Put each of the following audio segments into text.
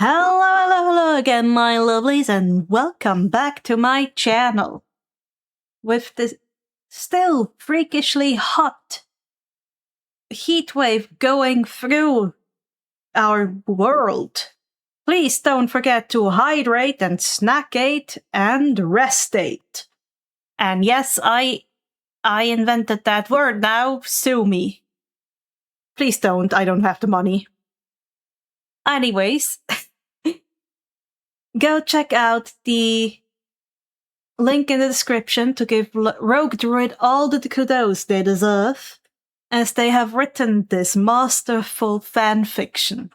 Hello again, my lovelies, and welcome back to my channel. With this still freakishly hot heatwave going through our world, please don't forget to hydrate and snackate and restate. And yes, I invented that word now, sue me. Please don't, I don't have the money. Anyways, go check out the link in the description to give RogueDruid all the kudos they deserve, as they have written this masterful fanfiction.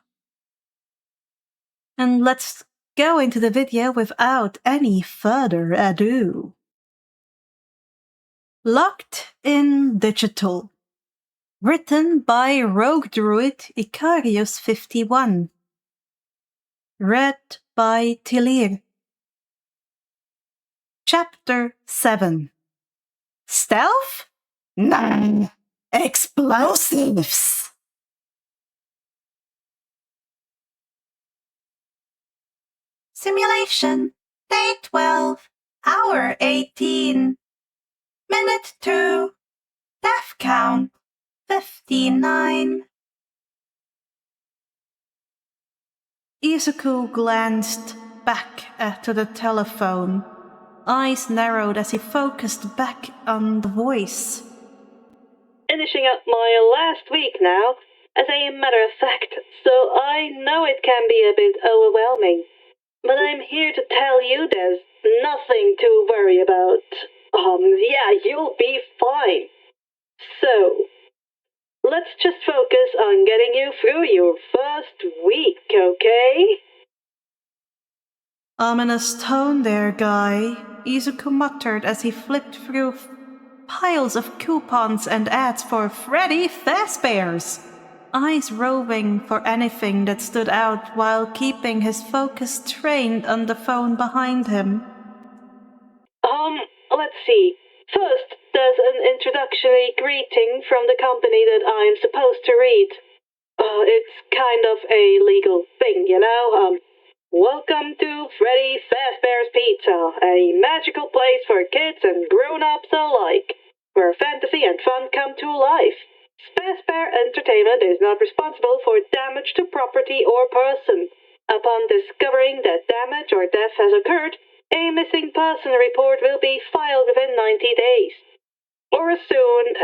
And let's go into the video without any further ado. Locked in Digital. Written by RogueDruid Icarius51. Read by Tilir. Chapter 7. Stealth? No. Explosives. Simulation. Day 12. Hour 18. Minute 2. Death count 59. Izuku glanced back to the telephone. Eyes narrowed as he focused back on the voice. Finishing up my last week now, as a matter of fact, so I know it can be a bit overwhelming. But I'm here to tell you there's nothing to worry about. Yeah, you'll be fine. So, let's just focus on getting you through your first week, okay? Ominous tone there, guy, Izuku muttered as he flipped through piles of coupons and ads for Freddy Fazbear's, eyes roving for anything that stood out while keeping his focus trained on the phone behind him. Let's see. First, there's an introductory greeting from the company that I'm supposed to read. It's kind of a legal thing, you know? Welcome to Freddy Fazbear's Pizza, a magical place for kids and grown-ups alike, where fantasy and fun come to life. Fazbear Entertainment is not responsible for damage to property or person. Upon discovering that damage or death has occurred, a missing person report will be filed within 90 days. Or as soon,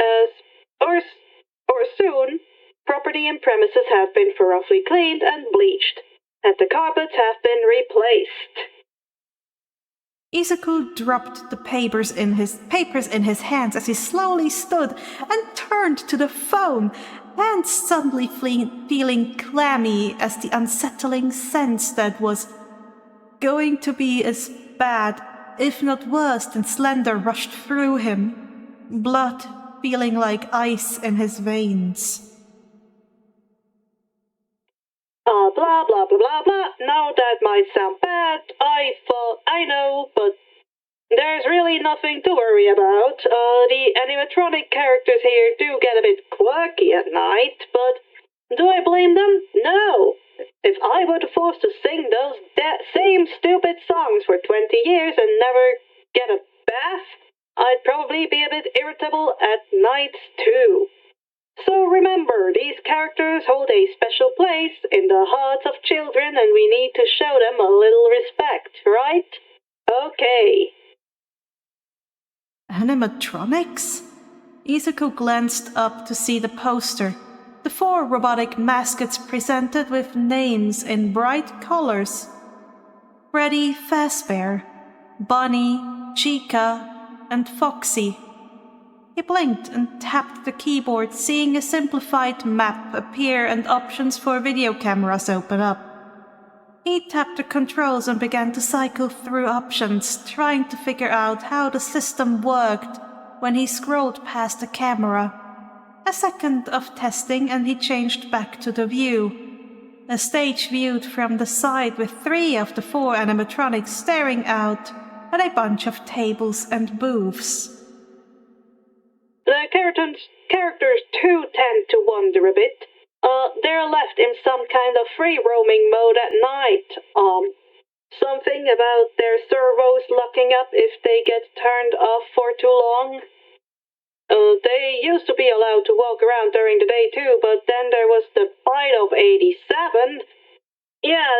property and premises have been thoroughly cleaned and bleached, and the carpets have been replaced. Izuku dropped the papers in his hands as he slowly stood and turned to the phone, and suddenly feeling clammy as the unsettling sense that was going to be as bad, if not worse, than Slender rushed through him, blood feeling like ice in his veins. Blah, blah, blah, blah, blah. Now that might sound bad, I know, but there's really nothing to worry about. The animatronic characters here do get a bit quirky at night, but do I blame them? No. If I were forced to sing those same stupid songs for 20 years and never get a bath, I'd probably be a bit irritable at night too. So remember, these characters hold a special place in the hearts of children, and we need to show them a little respect, right? Okay. Animatronics? Izuku glanced up to see the poster. The 4 robotic mascots presented with names in bright colors. Freddy Fazbear, Bunny, Chica, and Foxy. He blinked and tapped the keyboard, seeing a simplified map appear and options for video cameras open up. He tapped the controls and began to cycle through options, trying to figure out how the system worked when he scrolled past the camera. A second of testing and he changed back to the view. A stage viewed from the side with 3 of the 4 animatronics staring out at a bunch of tables and booths. The characters too tend to wander a bit. They're left in some kind of free roaming mode at night. Something about their servos locking up if they get turned off for too long. They used to be allowed to walk around during the day too, but then there was the bite of 87. Yeah,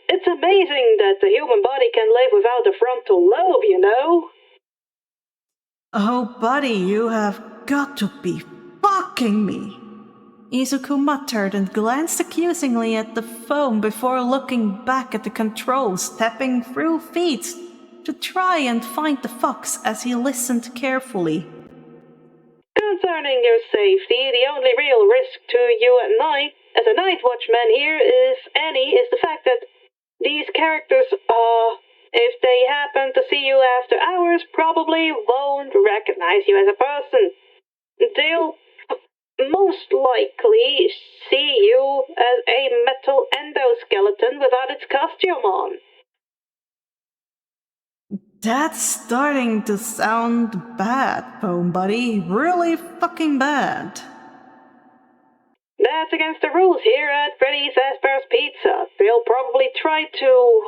it's amazing that the human body can live without a frontal lobe, you know? Oh, buddy, you have got to be fucking me. Izuku muttered and glanced accusingly at the phone before looking back at the controls, tapping through feeds to try and find the fox as he listened carefully. Concerning your safety, the only real risk to you at night, as a night watchman here, if any, is the fact that these characters, if they happen to see you after hours, probably won't recognize you as a person. They'll most likely see you as a metal endoskeleton without its costume on. That's starting to sound bad, phone buddy. Really fucking bad. That's against the rules here at Freddy Fazbear's Pizza. They'll probably try to,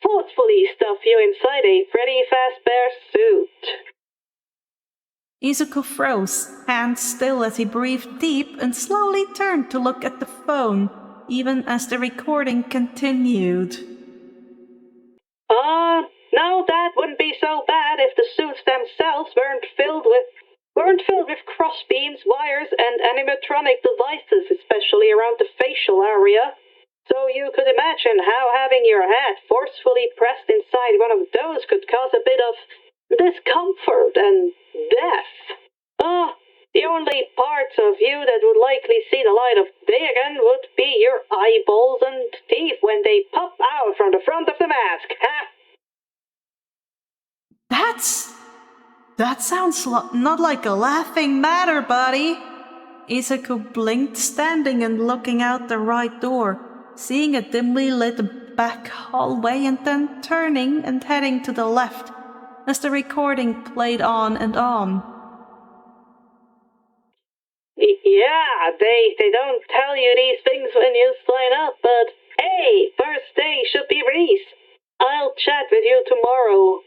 forcefully stuff you inside a Freddy Fazbear suit. Izuku froze, hands still as he breathed deep and slowly turned to look at the phone, even as the recording continued. No, that wouldn't be so bad if the suits themselves weren't filled with crossbeams, wires, and animatronic devices, especially around the facial area. So you could imagine how having your head forcefully pressed inside one of those could cause a bit of discomfort and death. The only parts of you that would likely see the light of day again would be your eyeballs and teeth when they pop out from the front of the mask. Ha! That sounds not like a laughing matter, buddy. Izuku blinked, standing and looking out the right door, seeing a dimly lit back hallway and then turning and heading to the left as the recording played on and on. Yeah, they don't tell you these things when you sign up, but hey, first day should be Reese. I'll chat with you tomorrow.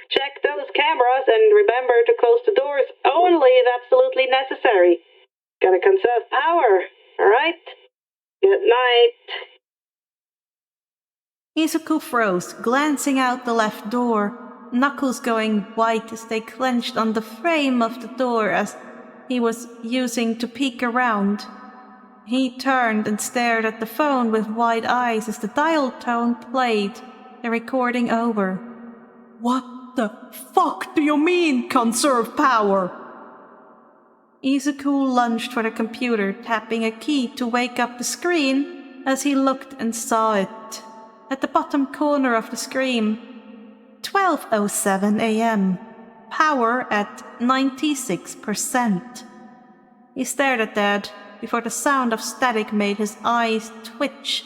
Check those cameras and remember to close the doors only if absolutely necessary. Gotta conserve power, alright? Good night. Izuku froze, glancing out the left door, knuckles going white as they clenched on the frame of the door as he was using to peek around. He turned and stared at the phone with wide eyes as the dial tone played, the recording over. What the fuck do you mean, conserve power? Izuku lunged for the computer, tapping a key to wake up the screen as he looked and saw it. At the bottom corner of the screen, 12:07 a.m. Power at 96%. He stared at that before the sound of static made his eyes twitch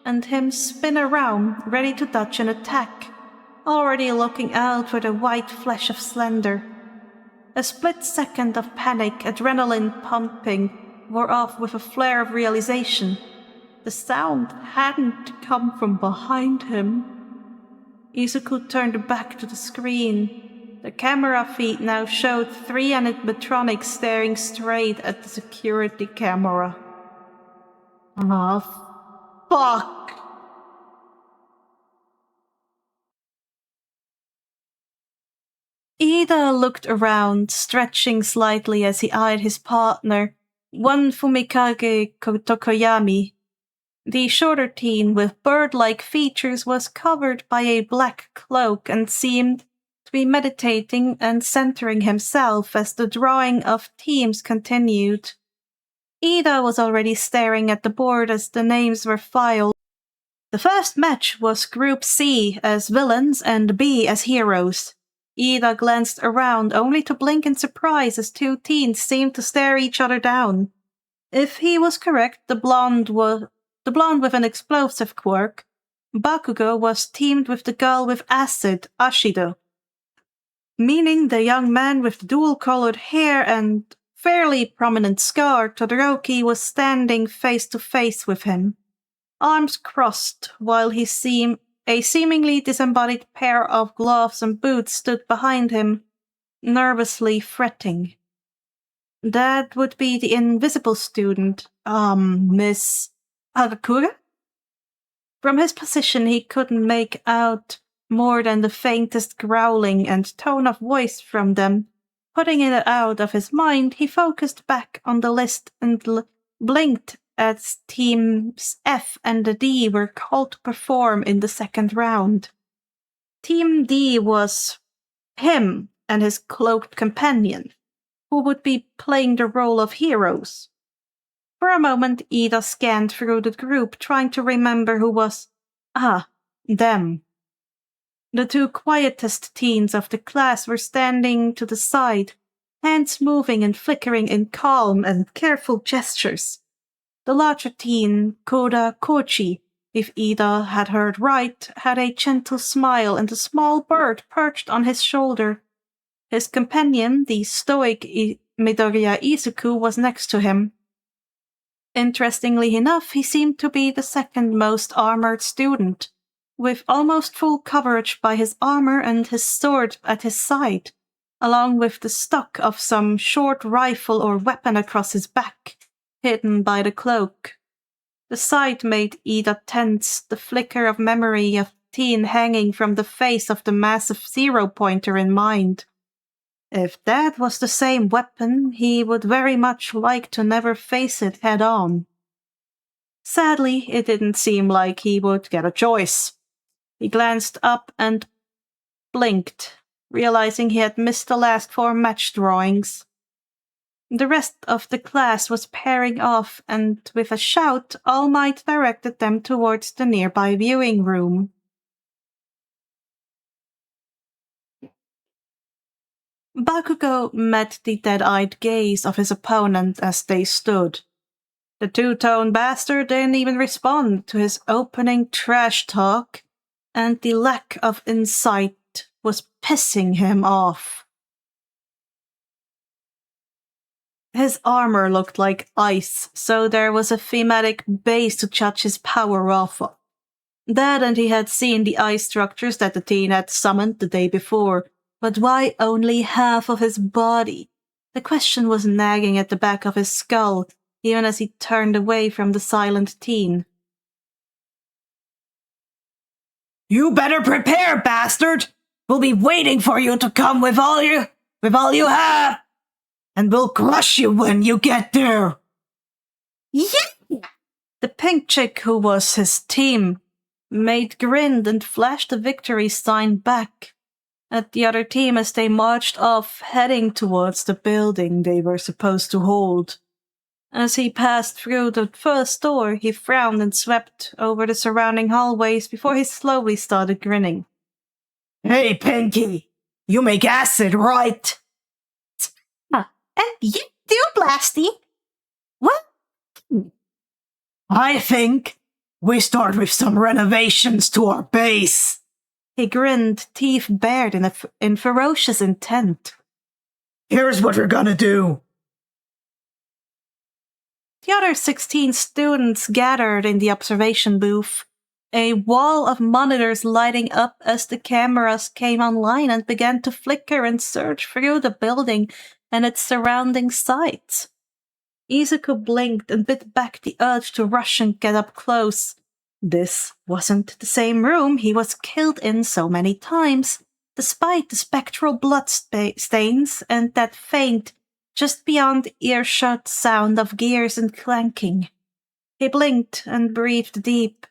and him spin around, ready to dodge an attack, already looking out for the white flesh of Slender. A split second of panic, adrenaline pumping, wore off with a flare of realization. The sound hadn't come from behind him. Izuku turned back to the screen. The camera feed now showed 3 animatronics staring straight at the security camera. Fuck! Ida looked around, stretching slightly as he eyed his partner, one Fumikage Tokoyami. The shorter teen with bird-like features was covered by a black cloak and seemed to be meditating and centering himself as the drawing of teams continued. Ida was already staring at the board as the names were filed. The first match was Group C as villains and B as heroes. Ida glanced around only to blink in surprise as 2 teens seemed to stare each other down. If he was correct, the blonde with an explosive quirk, Bakugo, was teamed with the girl with acid, Ashido, meaning the young man with dual-colored hair and fairly prominent scar, Todoroki was standing face to face with him, arms crossed, while a seemingly disembodied pair of gloves and boots stood behind him, nervously fretting. That would be the invisible student, Miss Agakura? From his position, he couldn't make out more than the faintest growling and tone of voice from them. Putting it out of his mind, he focused back on the list and blinked as Teams F and the D were called to perform in the second round. Team D was him and his cloaked companion, who would be playing the role of heroes. For a moment, Ida scanned through the group, trying to remember who was, them. The two quietest teens of the class were standing to the side, hands moving and flickering in calm and careful gestures. The larger teen, Koda Kochi, if Ida had heard right, had a gentle smile and a small bird perched on his shoulder. His companion, the stoic Midoriya Izuku, was next to him. Interestingly enough, he seemed to be the second most armored student, with almost full coverage by his armor and his sword at his side, along with the stock of some short rifle or weapon across his back, hidden by the cloak. The sight made Ida tense, the flicker of memory of the teen hanging from the face of the massive zero-pointer in mind. If that was the same weapon, he would very much like to never face it head-on. Sadly, it didn't seem like he would get a choice. He glanced up and blinked, realizing he had missed the last 4 match drawings. The rest of the class was pairing off, and with a shout, All Might directed them towards the nearby viewing room. Bakugo met the dead-eyed gaze of his opponent as they stood. The two-tone bastard didn't even respond to his opening trash talk, and the lack of insight was pissing him off. His armor looked like ice, so there was a thematic base to judge his power off of. That, and he had seen the ice structures that the teen had summoned the day before, but why only half of his body? The question was nagging at the back of his skull, even as he turned away from the silent teen. You better prepare, bastard! We'll be waiting for you to come with all you have! And we'll crush you when you get there! Yeah! The pink chick who was his team mate grinned and flashed the victory sign back at the other team as they marched off, heading towards the building they were supposed to hold. As he passed through the first door, he frowned and swept over the surrounding hallways before he slowly started grinning. Hey, Pinky! You make acid, right? And you do, Blasty! What? I think we start with some renovations to our base. He grinned, teeth bared in ferocious intent. Here's what we're gonna do. The other 16 students gathered in the observation booth, a wall of monitors lighting up as the cameras came online and began to flicker and surge through the building and its surrounding sites. Izuku blinked and bit back the urge to rush and get up close. This wasn't the same room he was killed in so many times, despite the spectral blood stains and that faint, just beyond earshot sound of gears and clanking. He blinked and breathed deep,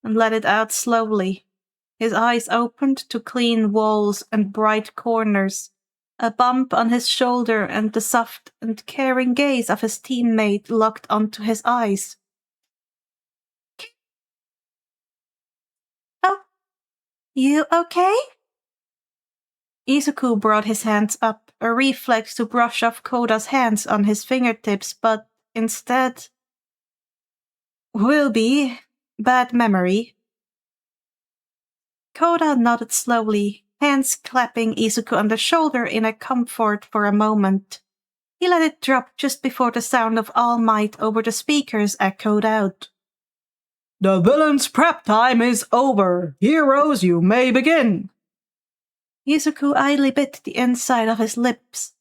and let it out slowly. His eyes opened to clean walls and bright corners, a bump on his shoulder and the soft and caring gaze of his teammate locked onto his eyes. Oh, you okay? Izuku brought his hands up, a reflex to brush off Koda's hands on his fingertips, but instead... Will be. Bad memory. Koda nodded slowly, hands clapping Izuku on the shoulder in a comfort for a moment. He let it drop just before the sound of All Might over the speakers echoed out. The villain's prep time is over. Heroes, you may begin. Izuku idly bit the inside of his lips.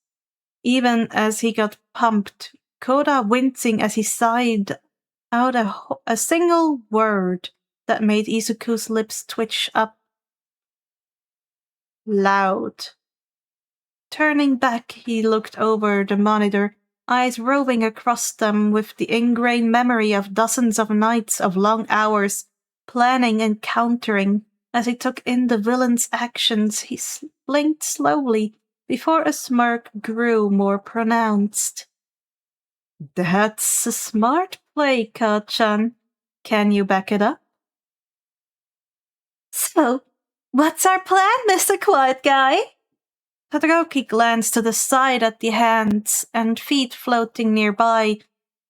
Even as he got pumped, Koda wincing as he sighed out a single word that made Izuku's lips twitch up. Loud. Turning back, he looked over the monitor, eyes roving across them with the ingrained memory of dozens of nights of long hours, planning and countering. As he took in the villain's actions, he blinked slowly before a smirk grew more pronounced. That's a smart play, Ka-chan. Can you back it up? So, what's our plan, Mr. Quiet Guy? Todoroki glanced to the side at the hands and feet floating nearby,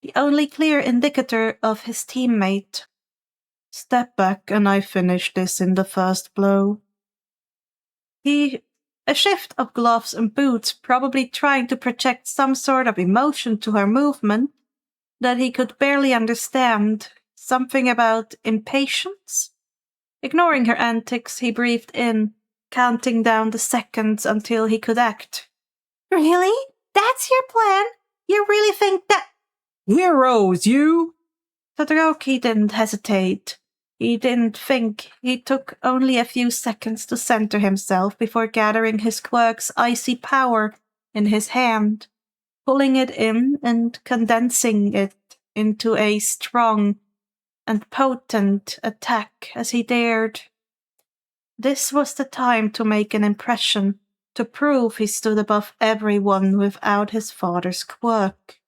the only clear indicator of his teammate. Step back and I finish this in the first blow. A shift of gloves and boots, probably trying to project some sort of emotion to her movement that he could barely understand, something about impatience. Ignoring her antics, he breathed in, counting down the seconds until he could act. Really? That's your plan? You really think that— Heroes, you! Todoroki didn't hesitate. He didn't think. He took only a few seconds to center himself before gathering his quirk's icy power in his hand, pulling it in and condensing it into a strong and potent attack as he dared. This was the time to make an impression, to prove he stood above everyone without his father's quirk.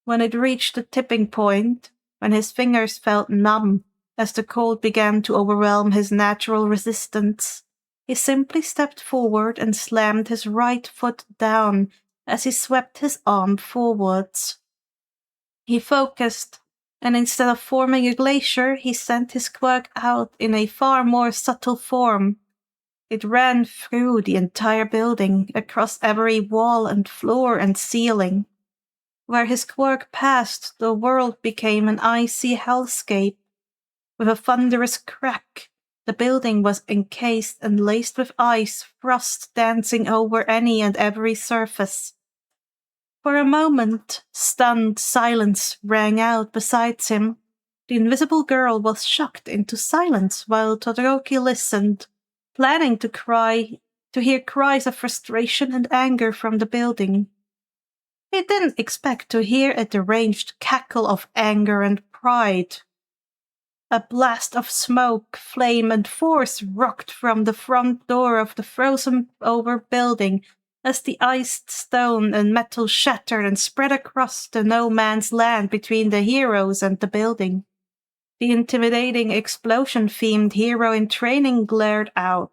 When it reached the tipping point, when his fingers felt numb as the cold began to overwhelm his natural resistance, he simply stepped forward and slammed his right foot down as he swept his arm forwards. He focused, and instead of forming a glacier, he sent his quirk out in a far more subtle form. It ran through the entire building, across every wall and floor and ceiling. Where his quirk passed, the world became an icy hellscape. With a thunderous crack, the building was encased and laced with ice, frost dancing over any and every surface. For a moment, stunned silence rang out beside him. The invisible girl was shocked into silence while Todoroki listened, planning to hear cries of frustration and anger from the building. He didn't expect to hear a deranged cackle of anger and pride. A blast of smoke, flame, and force rocked from the front door of the frozen-over building as the iced stone and metal shattered and spread across the no-man's land between the heroes and the building. The intimidating explosion-themed hero in training glared out,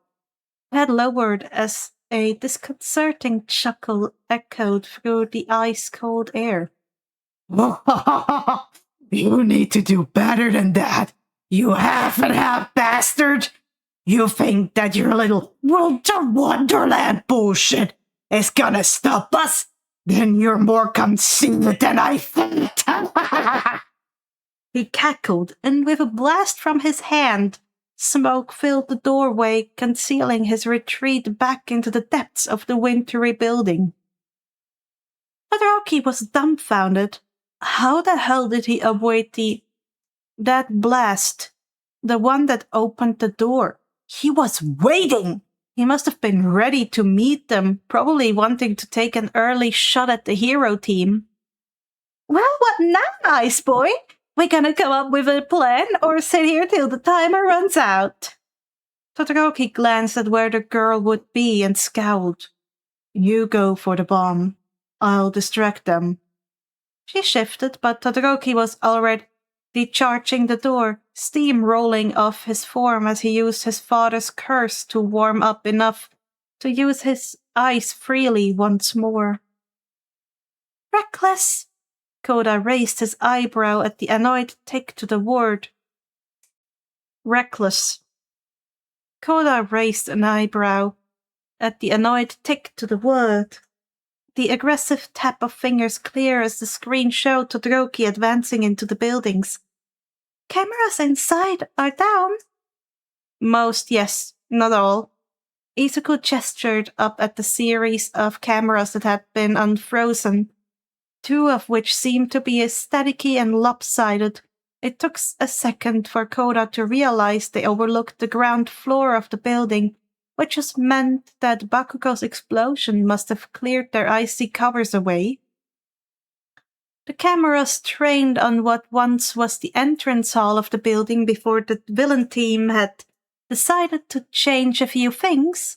head lowered as a disconcerting chuckle echoed through the ice-cold air. You need to do better than that, you half-and-half bastard! You think that your little World to Wonderland bullshit is gonna stop us? Then you're more conceited than I thought! He cackled, and with a blast from his hand, smoke filled the doorway, concealing his retreat back into the depths of the wintry building. Todoroki was dumbfounded. How the hell did he avoid that blast? The one that opened the door. He was waiting! He must have been ready to meet them, probably wanting to take an early shot at the hero team. Well, what now, nice boy? We gonna come up with a plan or sit here till the timer runs out? Todoroki glanced at where the girl would be and scowled. You go for the bomb. I'll distract them. She shifted, but Todoroki was already charging the door, steam rolling off his form as he used his father's curse to warm up enough to use his eyes freely once more. Reckless! Koda raised his eyebrow at the annoyed tick to the word. Reckless. Koda raised an eyebrow at the annoyed tick to the word. the aggressive tap of fingers clear as the screen showed Todoroki advancing into the buildings. Cameras inside are down. Most, yes, not all. Izuku gestured up at the series of cameras that had been unfrozen, 2 of which seemed to be staticky and lopsided. It took a second for Koda to realize they overlooked the ground floor of the building, which just meant that Bakugo's explosion must have cleared their icy covers away. The cameras trained on what once was the entrance hall of the building before the villain team had decided to change a few things.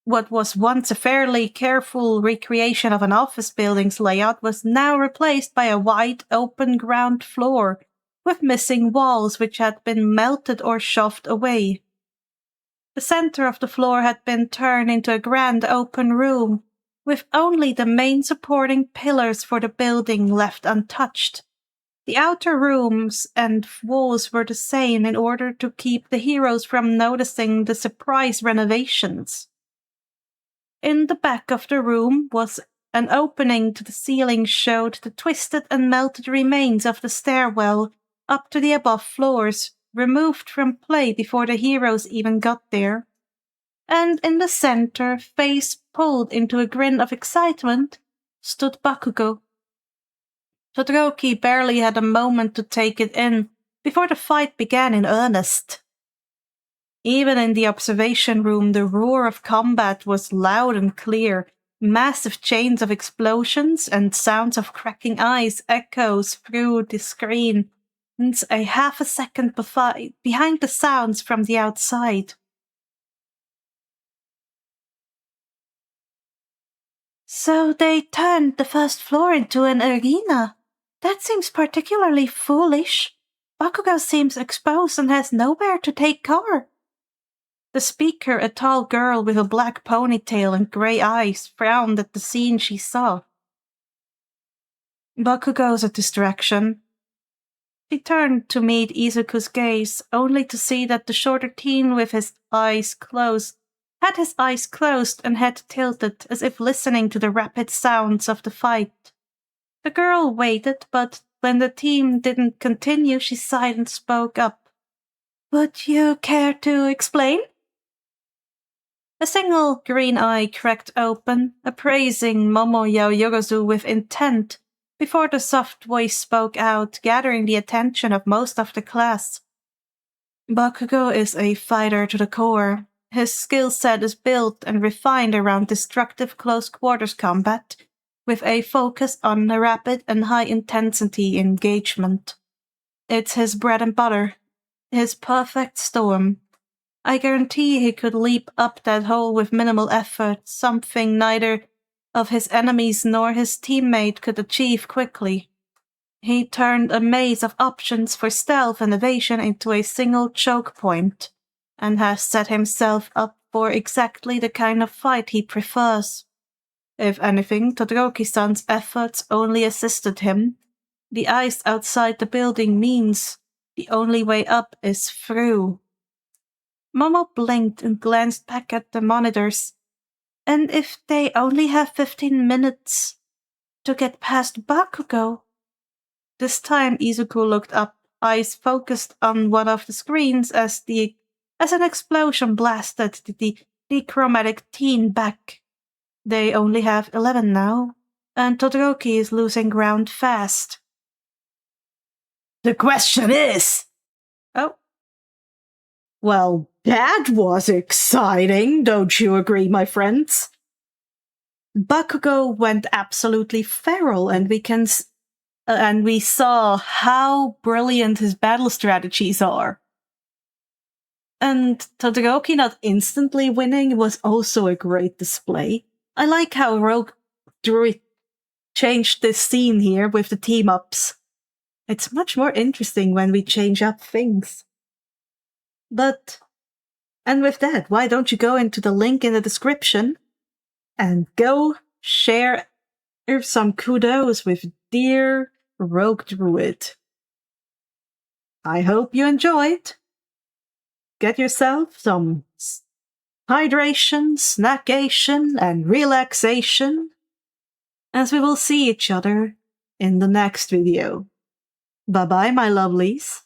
What was once a fairly careful recreation of an office building's layout was now replaced by a wide open ground floor with missing walls which had been melted or shoved away. The center of the floor had been turned into a grand open room, with only the main supporting pillars for the building left untouched. The outer rooms and walls were the same in order to keep the heroes from noticing the surprise renovations. In the back of the room was an opening to the ceiling showed the twisted and melted remains of the stairwell up to the above floors, removed from play before the heroes even got there. And in the center, face pulled into a grin of excitement, stood Bakugo. Todoroki barely had a moment to take it in before the fight began in earnest. Even in the observation room, the roar of combat was loud and clear. Massive chains of explosions and sounds of cracking ice echoes through the screen, and a half a second behind the sounds from the outside. So they turned the first floor into an arena. That seems particularly foolish. Bakugo seems exposed and has nowhere to take cover. The speaker, a tall girl with a black ponytail and grey eyes, frowned at the scene she saw. Bakugo's a distraction. She turned to meet Izuku's gaze, only to see that the shorter teen with his eyes closed had his eyes closed and head tilted, as if listening to the rapid sounds of the fight. The girl waited, but when the teen didn't continue, she sighed and spoke up. Would you care to explain? A single green eye cracked open, appraising Momo Yaoyorozu with intent, before the soft voice spoke out, gathering the attention of most of the class. Bakugo is a fighter to the core. His skill set is built and refined around destructive close-quarters combat, with a focus on rapid and high-intensity engagement. It's his bread and butter, his perfect storm. I guarantee he could leap up that hole with minimal effort, something neither of his enemies nor his teammate could achieve quickly. He turned a maze of options for stealth and evasion into a single choke point, and has set himself up for exactly the kind of fight he prefers. If anything, Todoroki-san's efforts only assisted him. The ice outside the building means the only way up is through. Momo blinked and glanced back at the monitors. And if they only have 15 minutes to get past Bakugo? This time Izuku looked up, eyes focused on one of the screens as an explosion blasted the chromatic teen back. They only have 11 now, and Todoroki is losing ground fast. The question is... Oh. Well, that was exciting, don't you agree, my friends? Bakugo went absolutely feral, and we saw how brilliant his battle strategies are. And Todoroki not instantly winning was also a great display. I like how RogueDruid changed this scene here with the team-ups. It's much more interesting when we change up things. And with that, why don't you go into the link in the description and go share some kudos with dear RogueDruid. I hope you enjoyed. Get yourself some hydration, snackation, and relaxation. as we will see each other in the next video. Bye bye, my lovelies.